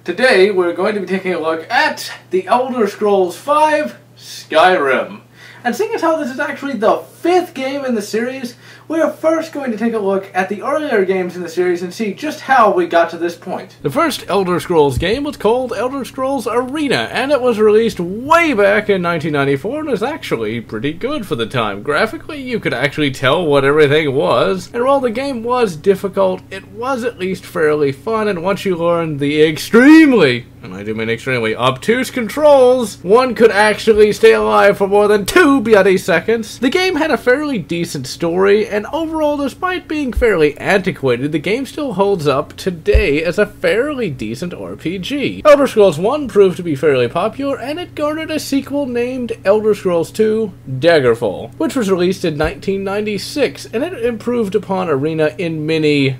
Today we're going to be taking a look at The Elder Scrolls V Skyrim. And seeing as how this is actually the 5th game in the series, we are first going to take a look at the earlier games in the series and see just how we got to this point. The first Elder Scrolls game was called Elder Scrolls Arena, and it was released way back in 1994 and was actually pretty good for the time. Graphically, you could actually tell what everything was, and while the game was difficult, it was at least fairly fun, and once you learned the extremely, and I do mean extremely, obtuse controls, one could actually stay alive for more than 2 bloody seconds. The game had a fairly decent story, and overall, despite being fairly antiquated, the game still holds up today as a fairly decent RPG. Elder Scrolls 1 proved to be fairly popular, and it garnered a sequel named Elder Scrolls 2 Daggerfall, which was released in 1996, and it improved upon Arena in many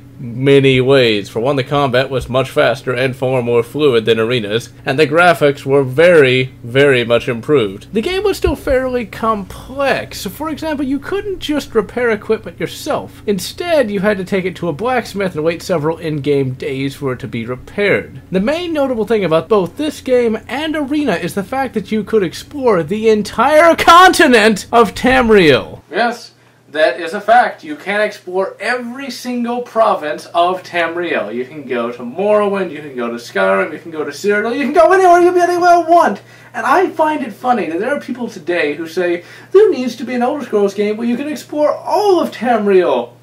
ways. For one, the combat was much faster and far more fluid than Arena's, and the graphics were very much improved. The game was still fairly complex. For example, you couldn't just repair equipment yourself. Instead, you had to take it to a blacksmith and wait several in-game days for it to be repaired. The main notable thing about both this game and Arena is the fact that you could explore the entire continent of Tamriel. Yes. That is a fact. You can explore every single province of Tamriel. You can go to Morrowind, you can go to Skyrim, you can go to Cyrodiil, you can go anywhere you bloody well want. And I find it funny that there are people today who say, there needs to be an Elder Scrolls game where you can explore all of Tamriel.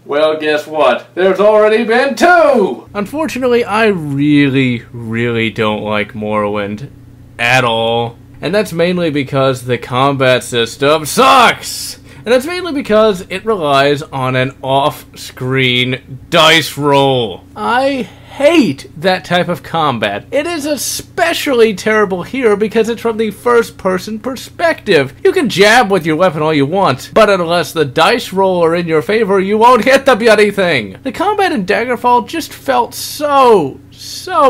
Well, guess what? There's already been 2! Unfortunately, I really don't like Morrowind at all. And that's mainly because the combat system sucks! And that's mainly because it relies on an off-screen dice roll. I hate that type of combat. It is especially terrible here because it's from the first-person perspective. You can jab with your weapon all you want, but unless the dice roll are in your favor, you won't hit the bloody thing. The combat in Daggerfall just felt so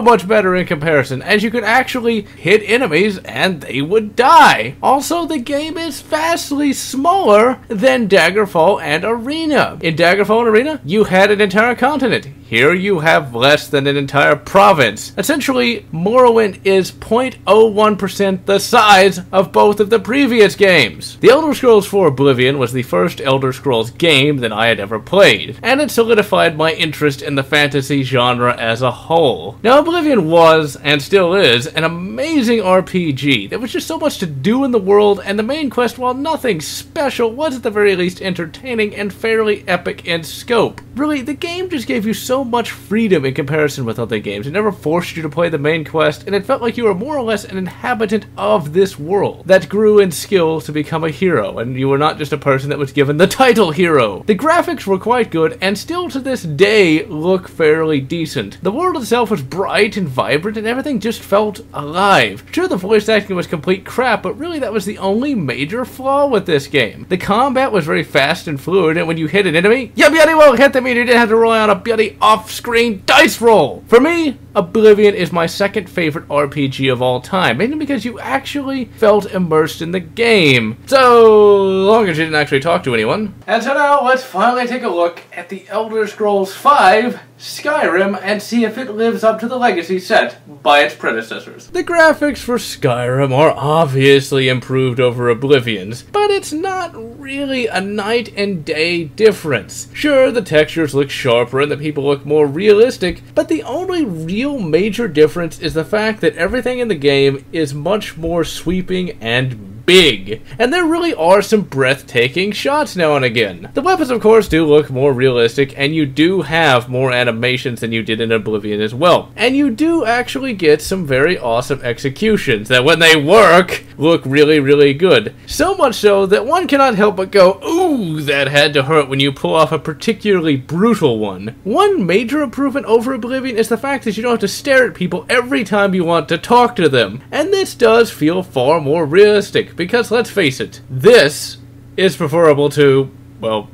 much better in comparison, as you could actually hit enemies and they would die. Also, the game is vastly smaller than Daggerfall and Arena. In Daggerfall and Arena, you had an entire continent. Here you have less than an entire province. Essentially, Morrowind is 0.01% the size of both of the previous games. The Elder Scrolls IV Oblivion was the first Elder Scrolls game that I had ever played, and it solidified my interest in the fantasy genre as a whole. Now, Oblivion was, and still is, an amazing RPG. There was just so much to do in the world, and the main quest, while nothing special, was at the very least entertaining and fairly epic in scope. Really, the game just gave you so much freedom in comparison with other games. It never forced you to play the main quest, and it felt like you were more or less an inhabitant of this world that grew in skill to become a hero, and you were not just a person that was given the title hero. The graphics were quite good, and still to this day look fairly decent. The world itself was bright and vibrant, and everything just felt alive. Sure, the voice acting was complete crap, but really that was the only major flaw with this game. The combat was very fast and fluid, and when you hit an enemy, you bloody well hit them, and you didn't have to rely on a bloody off-screen dice roll. For me, Oblivion is my second favorite RPG of all time, mainly because you actually felt immersed in the game. So long as you didn't actually talk to anyone. And so now, let's finally take a look at the Elder Scrolls V Skyrim and see if it lives up to the legacy set by its predecessors. The graphics for Skyrim are obviously improved over Oblivion's, but it's not really a night and day difference. Sure, the textures look sharper and the people look more realistic, but the only real major difference is the fact that everything in the game is much more sweeping and big, and there really are some breathtaking shots now and again. The weapons, of course, do look more realistic, and you do have more animations than you did in Oblivion as well. And you do actually get some very awesome executions that, when they work, look really good. So much so that one cannot help but go, ooh, that had to hurt when you pull off a particularly brutal one. One major improvement over Oblivion is the fact that you don't have to stare at people every time you want to talk to them. And this does feel far more realistic. Because, let's face it, this is preferable to, well,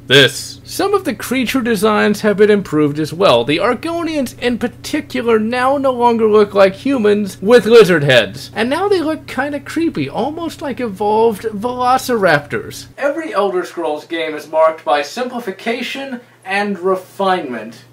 this. Some of the creature designs have been improved as well. The Argonians in particular now no longer look like humans with lizard heads. And now they look kinda creepy, almost like evolved velociraptors. Every Elder Scrolls game is marked by simplification and refinement.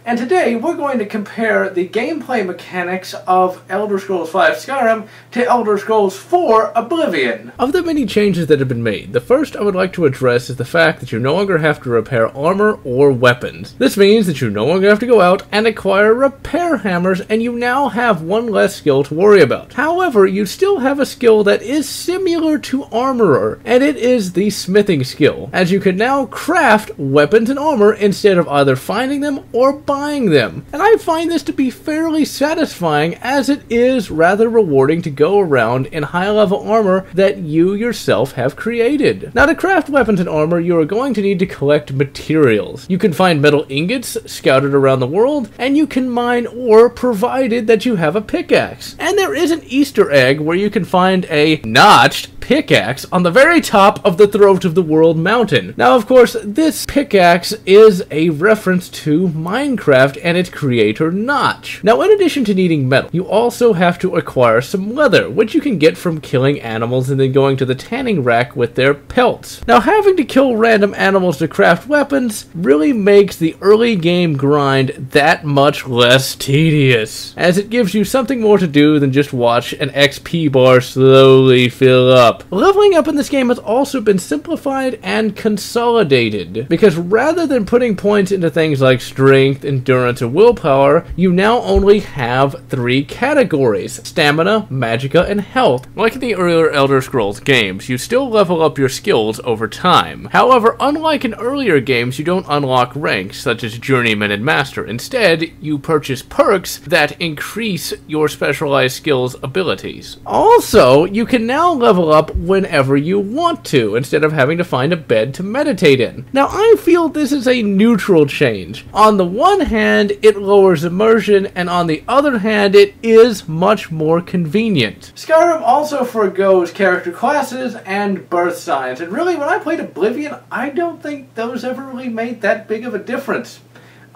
and today we're going to compare the gameplay mechanics of Elder Scrolls V Skyrim to Elder Scrolls IV Oblivion. Of the many changes that have been made, the first I would like to address is the fact that you no longer have to repair armor or weapons. This means that you no longer have to go out and acquire repair hammers, and you now have one less skill to worry about. However, you still have a skill that is similar to Armorer, and it is the smithing skill, as you can now craft weapons and armor instead of either finding them or buying them. And I find this to be fairly satisfying, as it is rather rewarding to go around in high-level armor that you yourself have created. Now, to craft weapons and armor, you are going to need to collect materials. You can find metal ingots scattered around the world, and you can mine ore provided that you have a pickaxe. And there is an Easter egg where you can find a notched pickaxe on the very top of the Throat of the World mountain. Now, of course, this pickaxe is a reference to Minecraft and its creator, Notch. Now, in addition to needing metal, you also have to acquire some leather, which you can get from killing animals and then going to the tanning rack with their pelts. Now, having to kill random animals to craft weapons really makes the early game grind that much less tedious, as it gives you something more to do than just watch an XP bar slowly fill up. Leveling up in this game has also been simplified and consolidated, because rather than putting points into things like strength, endurance, or willpower, you now only have 3 categories: stamina, magicka, and health. Like in the earlier Elder Scrolls games, you still level up your skills over time. However, unlike in earlier games, you don't unlock ranks such as Journeyman and Master. Instead, you purchase perks that increase your specialized skills' abilities. Also, you can now level up whenever you want to, instead of having to find a bed to meditate in. Now, I feel this is a neutral change. On the one hand, it lowers immersion, and on the other hand, it is much more convenient. Skyrim also forgoes character classes and birth signs, and really, when I played Oblivion, I don't think those ever really made that big of a difference.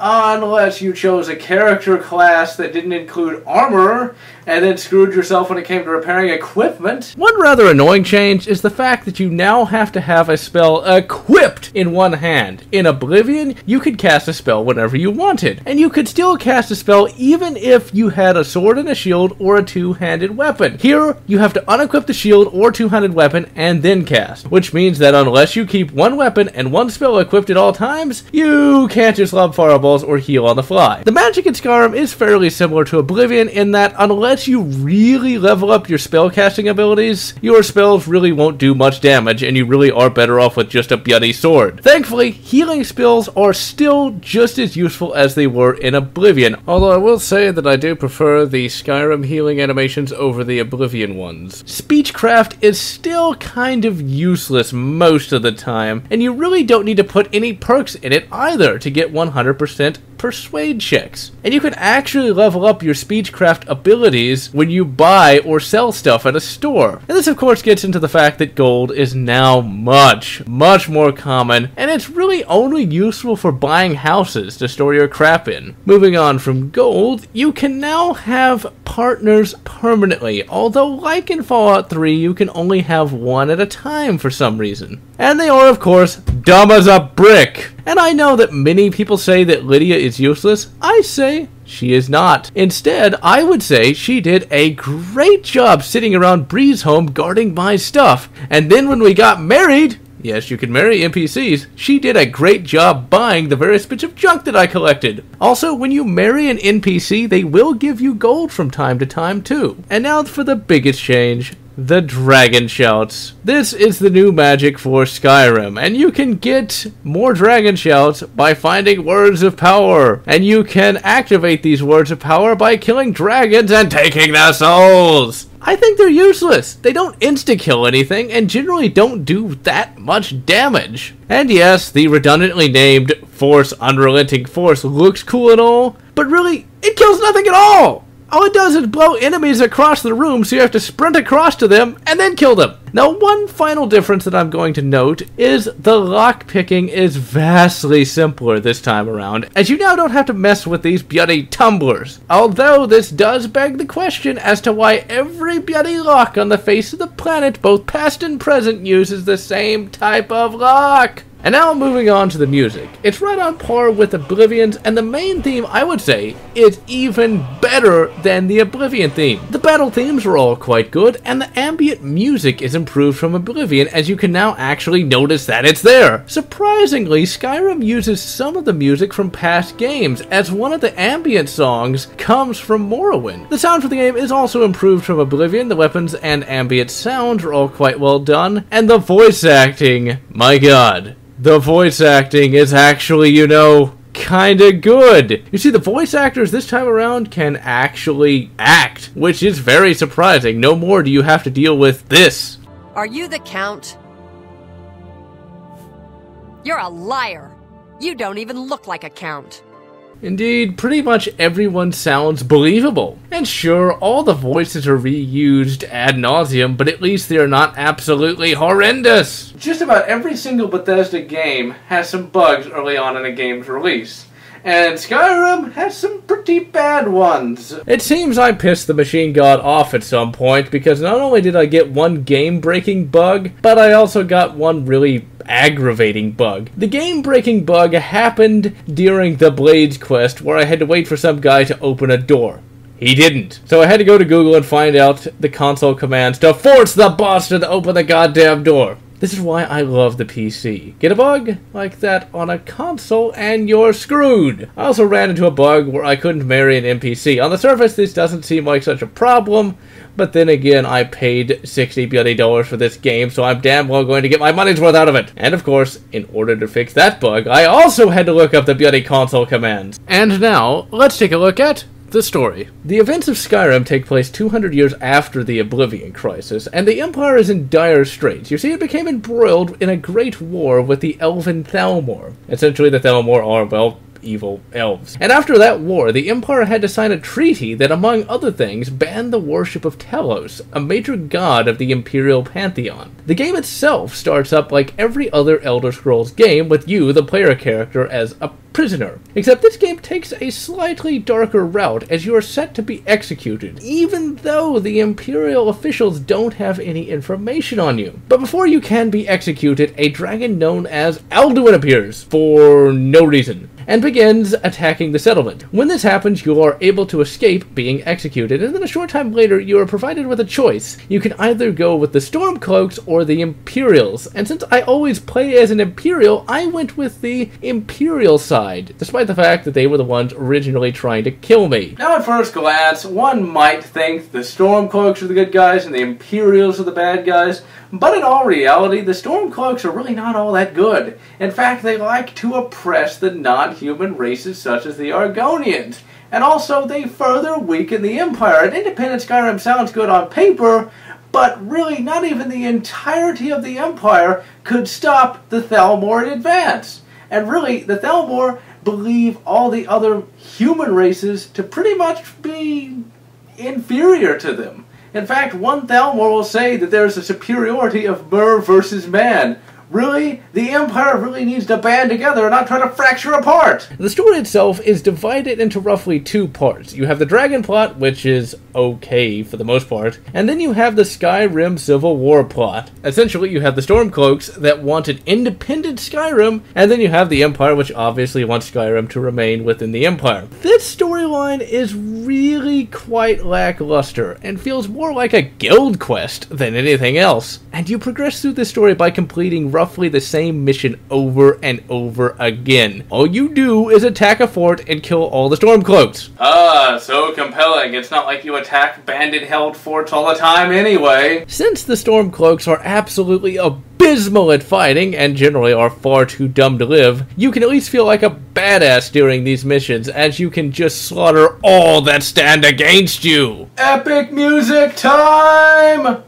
Unless you chose a character class that didn't include armor, and then screwed yourself when it came to repairing equipment. One rather annoying change is the fact that you now have to have a spell equipped in one hand. In Oblivion, you could cast a spell whenever you wanted, and you could still cast a spell even if you had a sword and a shield or a two-handed weapon. Here, you have to unequip the shield or two-handed weapon and then cast, which means that unless you keep one weapon and one spell equipped at all times, you can't just lob fireballs or heal on the fly. The magic in Skyrim is fairly similar to Oblivion in that unless you really level up your spellcasting abilities, your spells really won't do much damage, and you really are better off with just a bloody sword. Thankfully, healing spells are still just as useful as they were in Oblivion, although I will say that I do prefer the Skyrim healing animations over the Oblivion ones. Speechcraft is still kind of useless most of the time, and you really don't need to put any perks in it either to get 100% persuade checks. And you can actually level up your speechcraft abilities when you buy or sell stuff at a store. And this of course gets into the fact that gold is now much more common, and it's really only useful for buying houses to store your crap in. Moving on from gold, you can now have partners permanently, although like in Fallout 3, you can only have one at a time for some reason. And they are of course dumb as a brick. And I know that many people say that Lydia is useless. I say she is not. Instead, I would say she did a great job sitting around Bree's home guarding my stuff. And then when we got married, yes, you can marry NPCs, she did a great job buying the various bits of junk that I collected. Also, when you marry an NPC, they will give you gold from time to time too. And now for the biggest change. The Dragon Shouts. This is the new magic for Skyrim, and you can get more Dragon Shouts by finding words of power. And you can activate these words of power by killing dragons and taking their souls. I think they're useless. They don't insta-kill anything, and generally don't do that much damage. And yes, the redundantly named Force Unrelenting Force looks cool and all, but really, it kills nothing at all. All it does is blow enemies across the room, so you have to sprint across to them and then kill them. Now, one final difference that I'm going to note is the lockpicking is vastly simpler this time around, as you now don't have to mess with these bloody tumblers. Although this does beg the question as to why every bloody lock on the face of the planet, both past and present, uses the same type of lock. And now moving on to the music. It's right on par with Oblivion's, and the main theme, I would say, is even better than the Oblivion theme. The battle themes are all quite good, and the ambient music is improved from Oblivion, as you can now actually notice that it's there. Surprisingly, Skyrim uses some of the music from past games, as one of the ambient songs comes from Morrowind. The sound for the game is also improved from Oblivion. The weapons and ambient sounds are all quite well done, and the voice acting, my god. The voice acting is actually, you know, kinda good. You see, the voice actors this time around can actually act, which is very surprising. No more do you have to deal with this. Are you the Count? You're a liar. You don't even look like a Count. Indeed, pretty much everyone sounds believable. And sure, all the voices are reused ad nauseum, but at least they're not absolutely horrendous. Just about every single Bethesda game has some bugs early on in a game's release. And Skyrim has some pretty bad ones. It seems I pissed the machine god off at some point, because not only did I get one game-breaking bug, but I also got one really aggravating bug. The game-breaking bug happened during the Blades quest, where I had to wait for some guy to open a door. He didn't. So I had to go to Google and find out the console commands to force the boss to open the goddamn door. This is why I love the PC. Get a bug like that on a console and you're screwed. I also ran into a bug where I couldn't marry an NPC. On the surface, this doesn't seem like such a problem, but then again, I paid $60 bloody for this game, so I'm damn well going to get my money's worth out of it. And of course, in order to fix that bug, I also had to look up the bloody console commands. And now, let's take a look at the story. The events of Skyrim take place 200 years after the Oblivion crisis, and the Empire is in dire straits. You see, it became embroiled in a great war with the Elven Thalmor. Essentially, the Thalmor are, well, evil elves. And after that war, the Empire had to sign a treaty that, among other things, banned the worship of Talos, a major god of the Imperial Pantheon. The game itself starts up like every other Elder Scrolls game, with you, the player character, as a prisoner. Except this game takes a slightly darker route, as you are set to be executed, even though the Imperial officials don't have any information on you. But before you can be executed, a dragon known as Alduin appears, for no reason, and begins attacking the settlement. When this happens, you are able to escape being executed, and then a short time later, you are provided with a choice. You can either go with the Stormcloaks or the Imperials, and since I always play as an Imperial, I went with the Imperial side, despite the fact that they were the ones originally trying to kill me. Now at first glance, one might think the Stormcloaks are the good guys and the Imperials are the bad guys, but in all reality, the Stormcloaks are really not all that good. In fact, they like to oppress the non-human races such as the Argonians. And also, they further weaken the Empire. An independent Skyrim sounds good on paper, but really not even the entirety of the Empire could stop the Thalmor in advance. And really, the Thalmor believe all the other human races to pretty much be inferior to them. In fact, one Thalmor will say that there's a superiority of mer versus man. Really? The Empire really needs to band together and not try to fracture apart! The story itself is divided into roughly two parts. You have the dragon plot, which is okay for the most part, and then you have the Skyrim Civil War plot. Essentially, you have the Stormcloaks that wanted independent Skyrim, and then you have the Empire, which obviously wants Skyrim to remain within the Empire. This storyline is really quite lackluster, and feels more like a guild quest than anything else. And you progress through this story by completing roughly the same mission over and over again. All you do is attack a fort and kill all the Stormcloaks. Ah, so compelling. It's not like you attack bandit-held forts all the time anyway. Since the Stormcloaks are absolutely abysmal at fighting, and generally are far too dumb to live, you can at least feel like a badass during these missions, as you can just slaughter all that stand against you. Epic music time!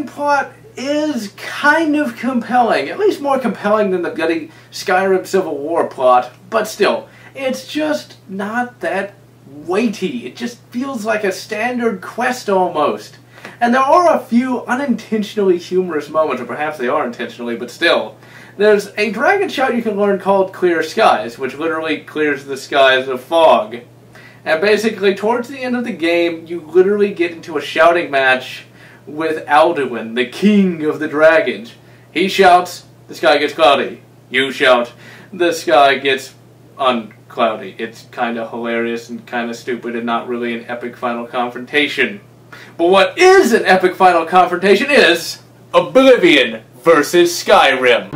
Plot is kind of compelling, at least more compelling than the bloody Skyrim Civil War plot, but still, It's just not that weighty. It just feels like a standard quest almost. And there are a few unintentionally humorous moments, or perhaps they are intentionally, but still. There's a dragon shout you can learn called Clear Skies, which literally clears the skies of fog. And basically, towards the end of the game, you literally get into a shouting match with Alduin, the king of the dragons. He shouts, the sky gets cloudy. You shout, the sky gets uncloudy. It's kind of hilarious and kind of stupid and not really an epic final confrontation. But what is an epic final confrontation is Oblivion versus Skyrim.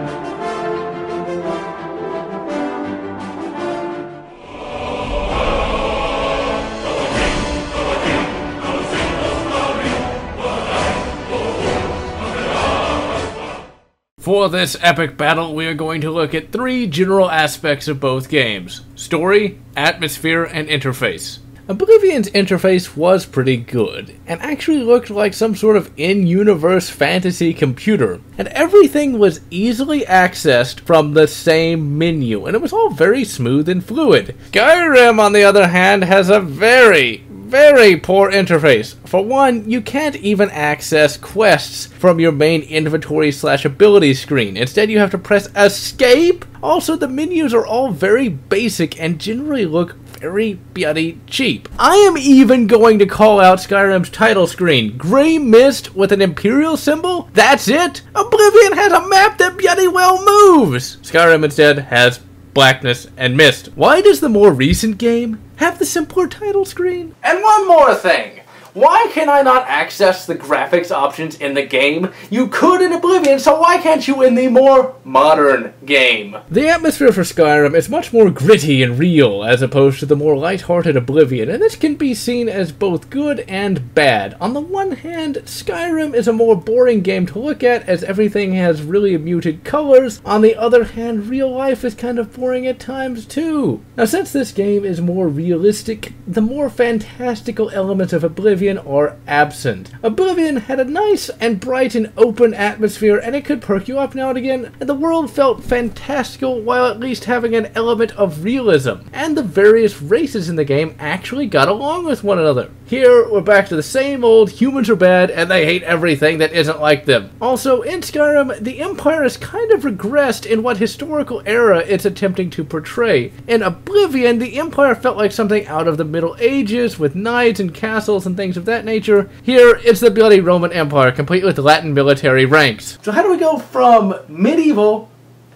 For this epic battle, we are going to look at 3 general aspects of both games: story, atmosphere, and interface. Oblivion's interface was pretty good, and actually looked like some sort of in-universe fantasy computer, and everything was easily accessed from the same menu, and it was all very smooth and fluid. Skyrim, on the other hand, has a very poor interface. For one, you can't even access quests from your main inventory/ability screen. Instead, you have to press escape. Also, the menus are all very basic and generally look very bloody cheap. I am even going to call out Skyrim's title screen. Gray mist with an imperial symbol? That's it? Oblivion has a map that bloody well moves! Skyrim instead has blackness and mist. Why does the more recent game have the simpler title screen? And one more thing. Why can I not access the graphics options in the game? You could in Oblivion, so why can't you in the more modern game? The atmosphere for Skyrim is much more gritty and real, as opposed to the more lighthearted Oblivion, and this can be seen as both good and bad. On the one hand, Skyrim is a more boring game to look at, as everything has really muted colors. On the other hand, real life is kind of boring at times too. Now, since this game is more realistic, the more fantastical elements of Oblivion are absent. Oblivion had a nice and bright and open atmosphere, and it could perk you up now and again, and the world felt fantastical while at least having an element of realism. And the various races in the game actually got along with one another. Here, we're back to the same old humans are bad and they hate everything that isn't like them. Also, in Skyrim, the Empire has kind of regressed in what historical era it's attempting to portray. In Oblivion, the Empire felt like something out of the Middle Ages, with knights and castles and things of that nature. Here, it's the bloody Roman Empire, complete with Latin military ranks. So how do we go from medieval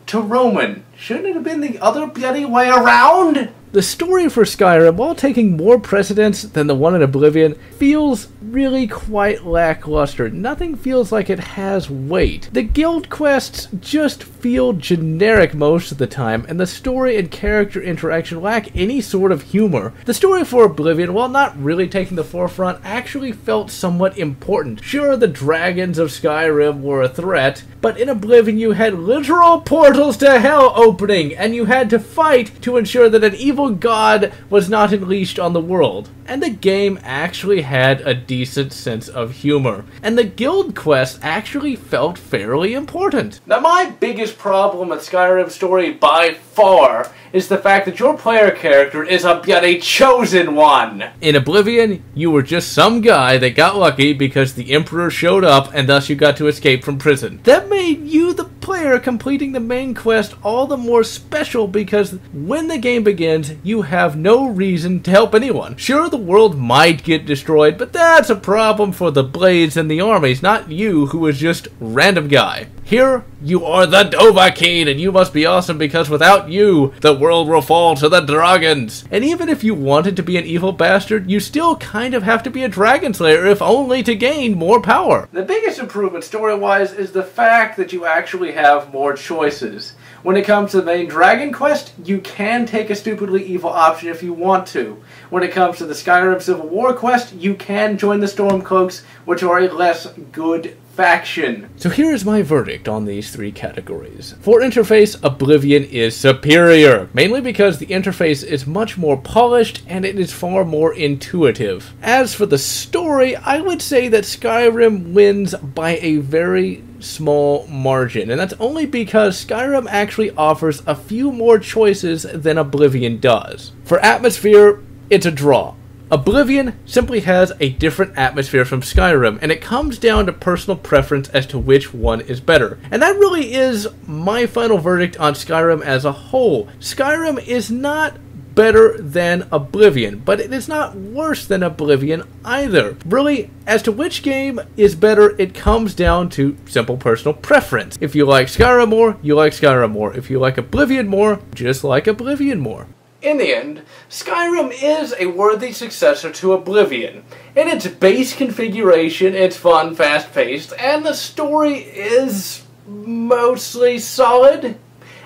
to Roman? Shouldn't it have been the other bloody way around? The story for Skyrim, while taking more precedence than the one in Oblivion, feels really quite lackluster. Nothing feels like it has weight. The guild quests just feel generic most of the time, and the story and character interaction lack any sort of humor. The story for Oblivion, while not really taking the forefront, actually felt somewhat important. Sure, the dragons of Skyrim were a threat, but in Oblivion you had literal portals to hell opening, and you had to fight to ensure that an evil god was not unleashed on the world. And the game actually had a decent sense of humor, and the guild quests actually felt fairly important. Now, my biggest problem with Skyrim's story by far is the fact that your player character is a bloody chosen one. In Oblivion, you were just some guy that got lucky because the Emperor showed up and thus you got to escape from prison. That made you, the player, completing the main quest all the more special because when the game begins, you have no reason to help anyone. Sure, the world might get destroyed, but that's a problem for the blades and the armies, not you, who is just random guy. Here, you are the Dovahkiin, and you must be awesome because without you, the world will fall to the dragons. And even if you wanted to be an evil bastard, you still kind of have to be a dragon slayer, if only to gain more power. The biggest improvement story-wise is the fact that you actually have more choices. When it comes to the main dragon quest, you can take a stupidly evil option if you want to. When it comes to the Skyrim Civil War quest, you can join the Stormcloaks, which are a less good faction. So here is my verdict on these three categories. For interface, Oblivion is superior, mainly because the interface is much more polished and it is far more intuitive. As for the story, I would say that Skyrim wins by a very small margin, and that's only because Skyrim actually offers a few more choices than Oblivion does. For atmosphere, it's a draw. Oblivion simply has a different atmosphere from Skyrim, and it comes down to personal preference as to which one is better. And that really is my final verdict on Skyrim as a whole. Skyrim is not better than Oblivion, but it is not worse than Oblivion either. Really, as to which game is better, it comes down to simple personal preference. If you like Skyrim more, you like Skyrim more. If you like Oblivion more, just like Oblivion more. In the end, Skyrim is a worthy successor to Oblivion. In its base configuration, it's fun, fast-paced, and the story is mostly solid.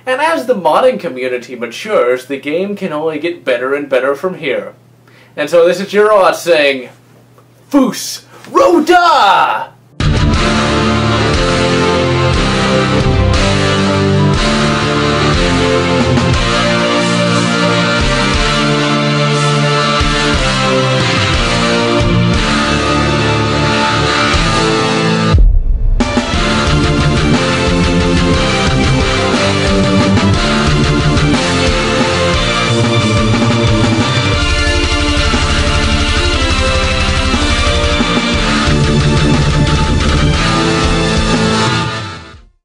And as the modding community matures, the game can only get better and better from here. And so this is Generallotz saying, Foos Roda!